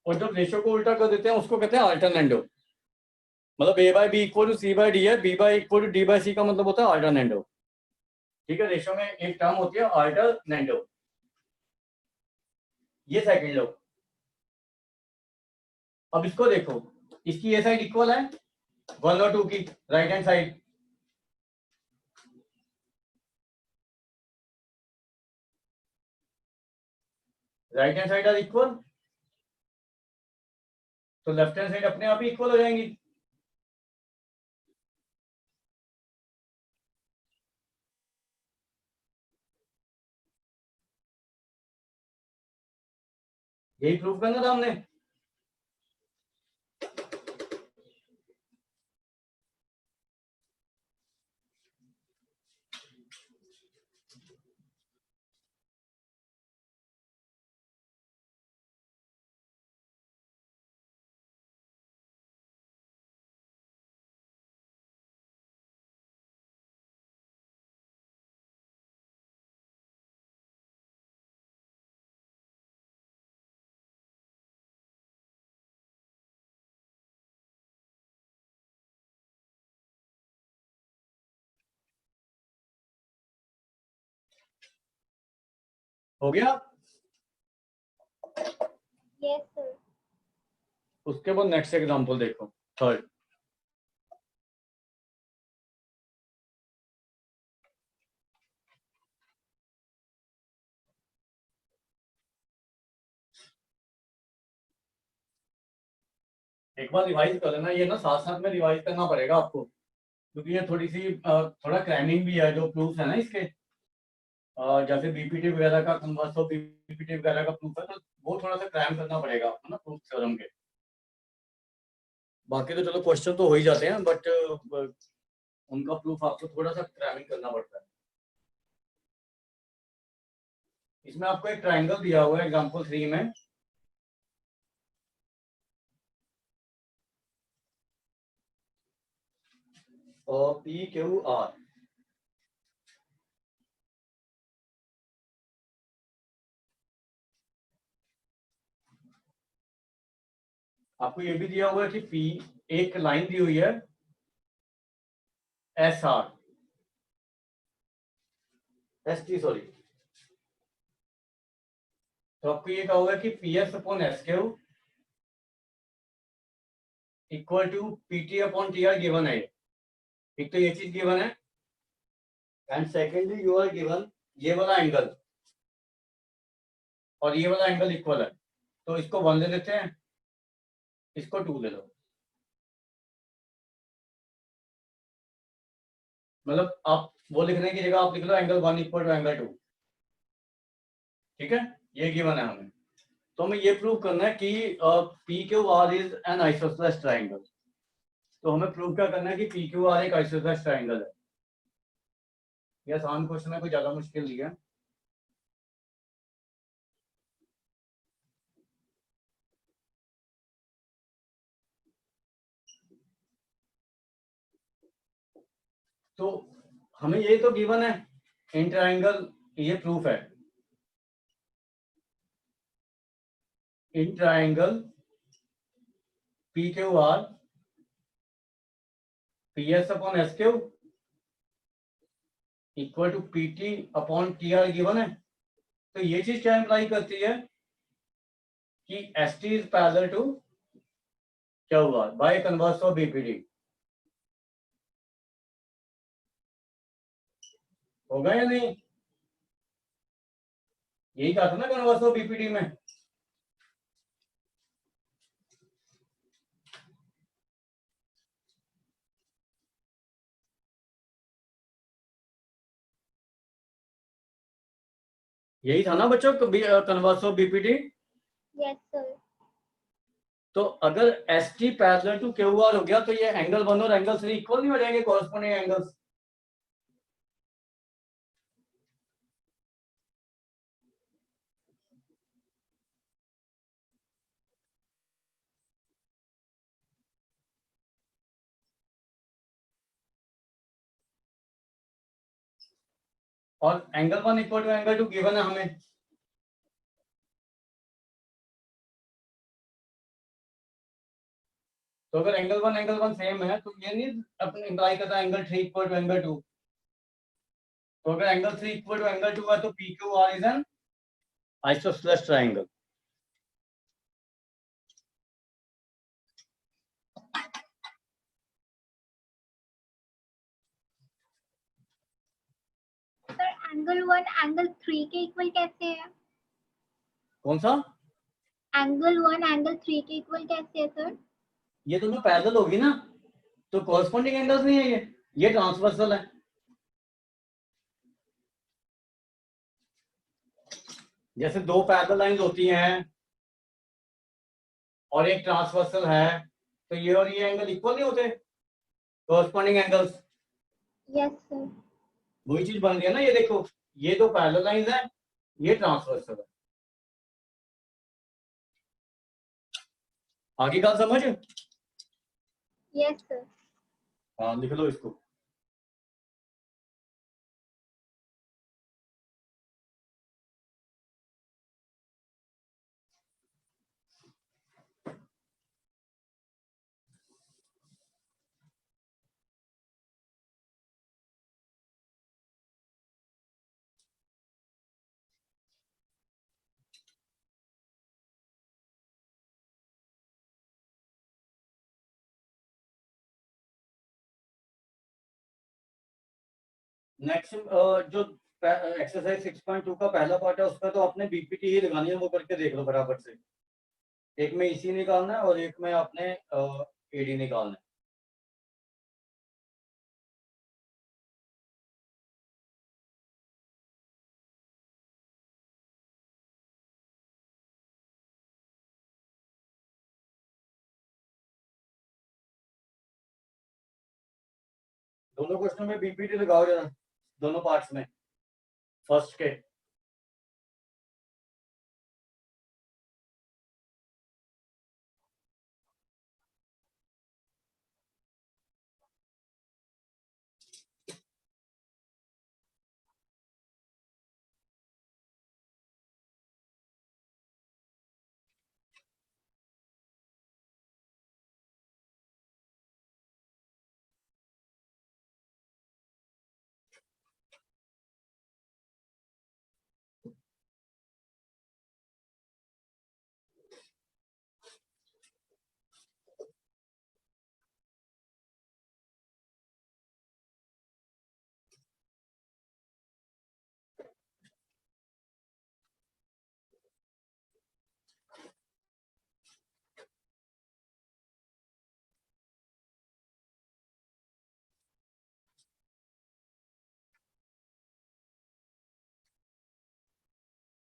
और जब रेशियो को उल्टा कर देते हैं उसको कहते हैं अल्टरनेंडो, मतलब A by B equal to C by D है, B by equal to D by C का मतलब होता है अल्टरनेंडो। ठीक है, रेशियो में एक टर्म होती है अल्टरनेंडो। ये सेकंड लो, अब इसको देखो, इसकी ये साइड इक्वल है 1 और 2 की, right hand side, right hand side are equal, तो लेफ्ट हैंड साइड अपने आप ही इक्वल हो जाएंगी। यही प्रूव करना था हमने। हो गया? Yes sir. उसके बाद नेक्स्ट एग्जांपल देखो, थर्ड। एक बार रिवाइज कर लेना, ये ना साथ साथ में रिवाइज करना पड़ेगा आपको, क्योंकि ये थोड़ी सी थोड़ा क्रैमिंग भी है जो प्रूफ है ना इसके, जैसे बीपीटी वगैरह का कन्वर्स ऑफ बीपीटी वगैरह का प्रूफ है, तो वो थोड़ा सा क्रैम करना पड़ेगा आपको ना प्रूफ थ्योरम के। बाकी तो चलो क्वेश्चन तो हो ही जाते हैं, बट उनका प्रूफ आपको थोड़ा सा क्रैमिंग करना पड़ता है। इसमें आपको एक ट्राइंगल दिया हुआ है एग्जांपल 3 में, और पी क्यू आर। आपको ये भी दिया हुआ है कि पी, एक लाइन दी हुई है S R, S T sorry, तो आपको ये कहा हुआ है कि P S upon S Q equal to P T upon T R given है। एक तो ये चीज गिवन है, and secondly you are given ये वाला एंगल और ये वाला एंगल इक्वल है, तो इसको 1 ले लेते हैं, इसको 2 ले लो। मतलब आप वो लिखने की जगह आप लिख लो एंगल 1 इक्वल टू एंगल 2। ठीक है, ये गिवन है हमें, तो हमें ये प्रूव करना है कि P Q are is an isosceles triangle. तो हमें प्रूव क्या करना है कि पी क्यू आर एक आइसोसेलेस ट्राइंगल है। ये आसान क्वेश्चन है, कोई ज्यादा मुश्किल नहीं है। तो हमें ये तो गिवन है इन ट्राइंगल, ये प्रूफ है in triangle P Q R P S upon S Q equal to P T upon T R given है। तो ये चीज क्या इंप्लाई करती है कि S T is parallel to Q R by converse of BPD. होगा या नहीं? यही कहा था ना कन्वर्स ऑफ बीपीडी में। यही था ना बच्चों, converse of BPD. Yes sir. तो अगर S T parallel to Q R हो गया, तो ये एंगल 1 और एंगल 3 इक्वल नहीं हो जाएंगे, कॉरस्पॉन्डिंग एंगल्स। और angle 1 equal to angle 2 given है हमें। तो अगर एंगल 1 सेम है, तो ये नहीं अपने इंप्लाई करता एंगल 3 इक्वल टू एंगल 2। तो अगर एंगल 3 इक्वल टू एंगल 2 है, तो P Q are is an isosceles triangle. Sir angle 1 angle 3 के इक्वल कैसे है? कौन सा? एंगल 1 एंगल 3 के इक्वल कैसे है सर? ये दोनों पैरेलल होगी ना, तो कॉरस्पॉन्डिंग एंगल्स नहीं है ये ट्रांसवर्सल है। जैसे दो पैरेलल लाइंस होती हैं और एक ट्रांसवर्सल है, तो ये और ये एंगल इक्वल नहीं होते, कॉरस्पॉन्डिंग एंगल्स। Yes sir. वही चीज बन रही है ना, ये देखो, ये दो पैरेलल लाइंस है, ये ट्रांसवर्सल है। आगे का समझ? Yes sir. हाँ, लिख लो इसको। नेक्स्ट जो एक्सरसाइज 6.2 का पहला पार्ट है उसका तो आपने बीपीटी ही लगानी है, वो करके देख लो बराबर से। एक में ईसी निकालना है और एक में आपने एडी निकालना है। दोनों क्वेश्चन में बीपीटी लगाओ जरा, दोनों पार्ट्स में, फर्स्ट के।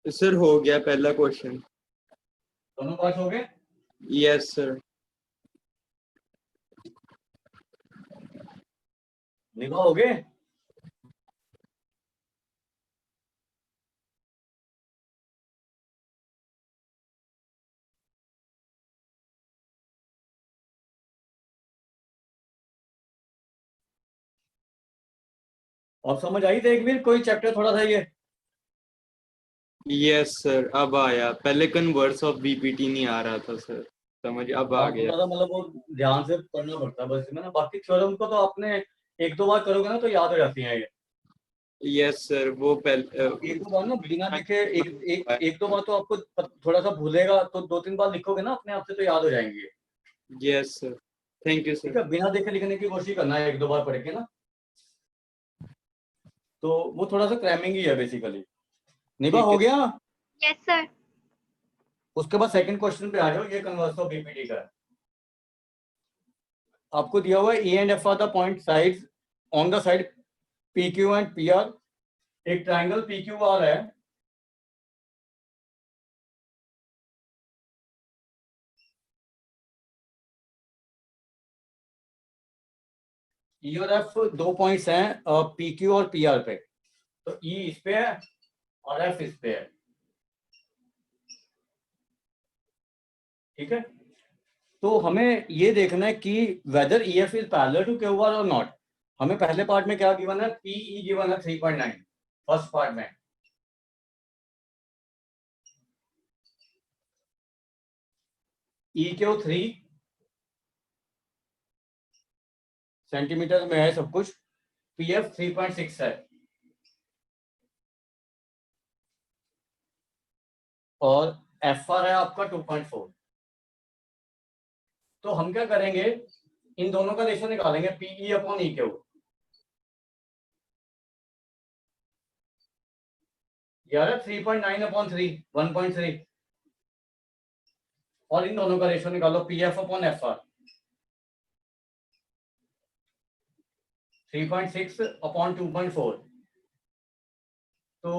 सर हो गया पहला क्वेश्चन। दोनों पार्ट हो गए? Yes sir. निभा हो गए? अब समझ आई थे एक भी कोई चैप्टर थोड़ा सा ये? यस सर अब आया, पहले कन्वर्स ऑफ बीपीटी नहीं आ रहा था सर, समझ अब आ गया। थोड़ा सा मतलब वो ध्यान से पढ़ना पड़ता है बस इसमें ना, बाकी थ्योरम को तो आपने एक दो बार करोगे ना तो याद हो जाती है ये। यस सर वो पहले एक दो बार ना बिना देखे एक दो बार तो आपको थोड़ा सा भूलेगा, तो दो तीन बार लिखोगे ना अपने आप से तो याद हो जाएंगे। यस सर थैंक यू ठीक सर। है, बिना देखे लिखने की कोशिश करना है एक दो बार पढ़ के ना, तो वो थोड़ा सा क्रैमिंग ही है बेसिकली। निभा हो गया? Yes sir. उसके बाद सेकंड क्वेश्चन पे आ जाओ, ये कन्वर्स ऑफ बीपीटी का है। आपको दिया हुआ है A and F R the point sides on the side P Q and P R. एक ट्राइंगल पी क्यू आर है, ई और एफ दो पॉइंट्स हैं पी क्यू और पी आर पे, तो ई इस पे है और एफ इस पे है। ठीक है, तो हमें ये देखना है कि whether E F is parallel to Q R और नॉट। हमें पहले पार्ट में क्या गिवन है? पीई गिवन है 3.9 फर्स्ट पार्ट में। ई क्यू 3 सेंटीमीटर में है सब कुछ, पी एफ 3.6 है और एफ आर है आपका 2.4। तो हम क्या करेंगे, इन दोनों का रेशो निकालेंगे पीई अपॉन ई क्यू। यार 3.9 अपॉन 3 1.3, और इन दोनों का रेशो निकालो P F upon F are 3.6 upon 2.4, तो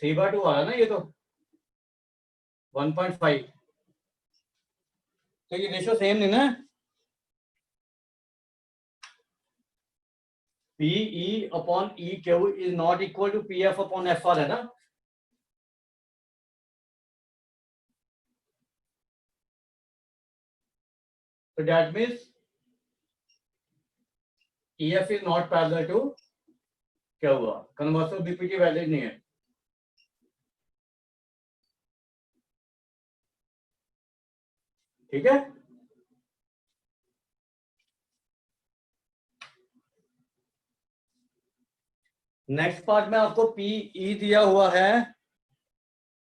3/2 आ रहा ना ये तो 1.5। तो ये रेशो सेम नहीं ना, PE upon E Q is not equal to P F upon F R है ना। तो that means E F is not parallel to क्या हुआ, कन्वर्स ऑफ बीपीटी वैलिड नहीं है। ठीक है, नेक्स्ट पार्ट में आपको पीई दिया हुआ है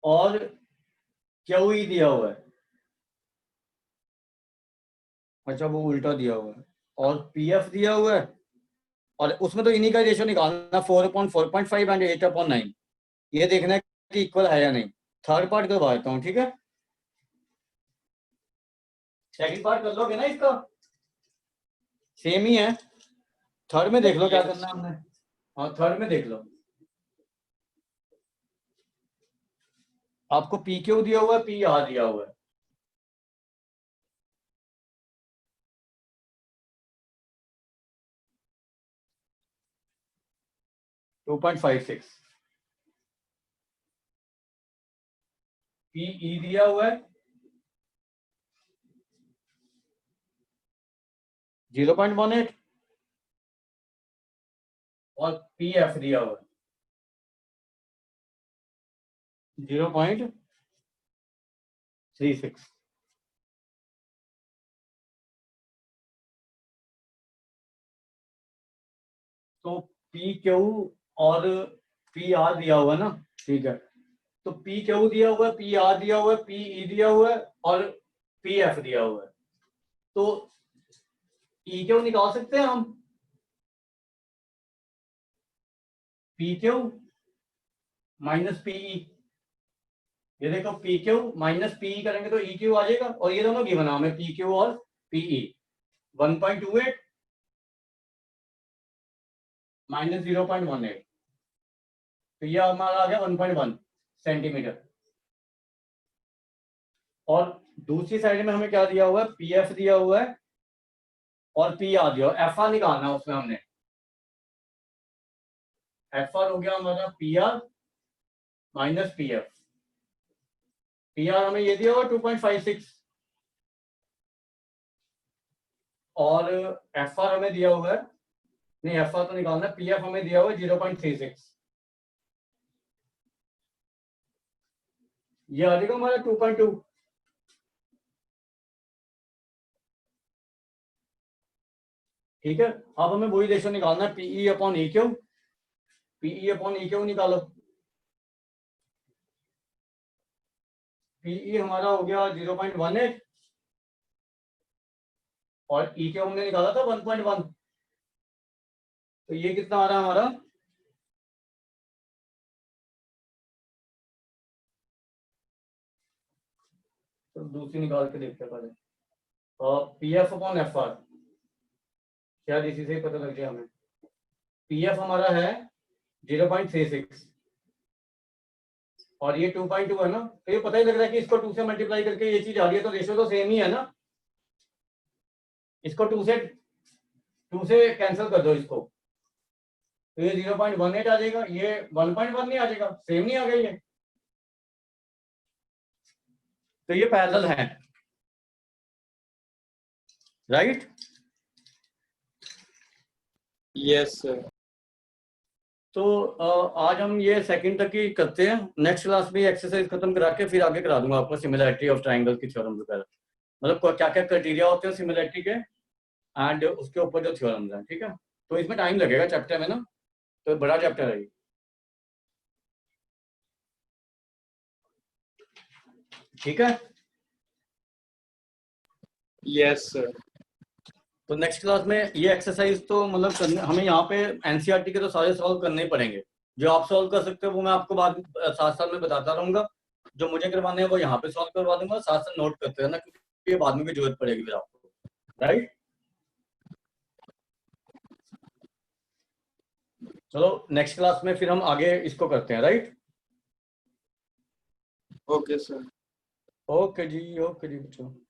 और क्यू ई दिया हुआ है। अच्छा वो उल्टा दिया हुआ है, और पी एफ दिया हुआ है और उसमें तो इन्हीं का रेशियो निकालना 4/4.5 एंड 8/9, ये देखना है कि इक्वल है या नहीं। थर्ड पार्ट करवा देता हूँ, ठीक है। सेकंड पार्ट कर लोगे ना, इसका सेम ही है। थर्ड में देख लो क्या करना है हमने। हाँ थर्ड में देख लो, आपको पी क्यू दिया हुआ है, पी आर दिया हुआ है। टू 2.56 पीई दिया हुआ है 0.18 और पी एफ दिया हुआ है 0.36। तो पी क्यू और पी आर दिया हुआ है ना, ठीक है। तो पी क्यू दिया हुआ है, पी आर दिया हुआ है, पी ई दिया हुआ है और पी एफ दिया हुआ है। तो ई क्यू निकाल सकते हैं हम, पी क्यू माइनस पीई। ये देखो पी क्यू माइनस पीई करेंगे तो ई क्यू आ जाएगा, और ये दोनों गिवन है हमें, पी क्यू और पीई। 1.28 माइनस 0.18, तो ये हमारा आ गया 1.1 सेंटीमीटर। और दूसरी साइड में हमें क्या दिया हुआ है, पी एफ दिया हुआ है और पी आर दिया हुआ है। एफ आर निकालना है उसमें हमने, एफ आर हो गया हमारा P R minus P F. P R हमें ये दिया हुआ 2.56 और एफ आर हमें दिया हुआ है, नहीं एफ आर तो निकालना है, पी एफ हमें दिया हुआ है 0.36। ये आ जाएगा हमारा 2.2। ठीक है, अब हमें वही रेशियो निकालना है, PE upon E Q. PE upon E Q निकालो। पीई हमारा हो गया 0.18 और ई क्यू हमने निकाला था 1.1। तो ये कितना आ रहा है हमारा, तो दूसरी निकाल के देखते हैं पहले। और P F upon F are, शायद इसी से पता लग गया हमें। पी एफ हमारा है 0.36 और ये 2.2 है ना, तो ये पता ही लग रहा है कि इसको 2 से मल्टीप्लाई करके ये चीज आ रही है, तो रेशियो तो सेम ही है ना। इसको 2 से कैंसिल कर दो इसको, तो ये 0.18 आ जाएगा, ये 1.1 नहीं आ जाएगा, सेम नहीं आ गई है। तो ये पैरेलल है, राइट। Yes sir. तो आज हम ये सेकंड तक ही करते हैं। नेक्स्ट क्लास में एक्सरसाइज खत्म करा के फिर आगे करा दूंगा आपको सिमिलैरिटी ऑफ ट्राइंगल की थ्योरम वगैरह, मतलब क्या क्या क्राइटेरिया होते हैं सिमिलैरिटी के एंड उसके ऊपर जो थ्योरम्स हैं, ठीक है। तो इसमें टाइम लगेगा चैप्टर में ना, तो बड़ा चैप्टर है ये, ठीक है। Yes sir. तो नेक्स्ट क्लास में ये एक्सरसाइज तो मतलब हमें यहाँ पे एनसीईआरटी के तो सारे सॉल्व करने ही पड़ेंगे। जो आप सॉल्व कर सकते हो वो मैं आपको बाद साथ साथ में बताता रहूंगा, जो मुझे करवाने हैं वो यहाँ पे सॉल्व करवा दूंगा, साथ साथ नोट करते रहना क्योंकि ये बाद में भी जरूरत पड़ेगी फिर आपको, राइट। चलो नेक्स्ट क्लास में फिर हम आगे इसको करते हैं, राइट। Okay sir. ओके जी बच्चों।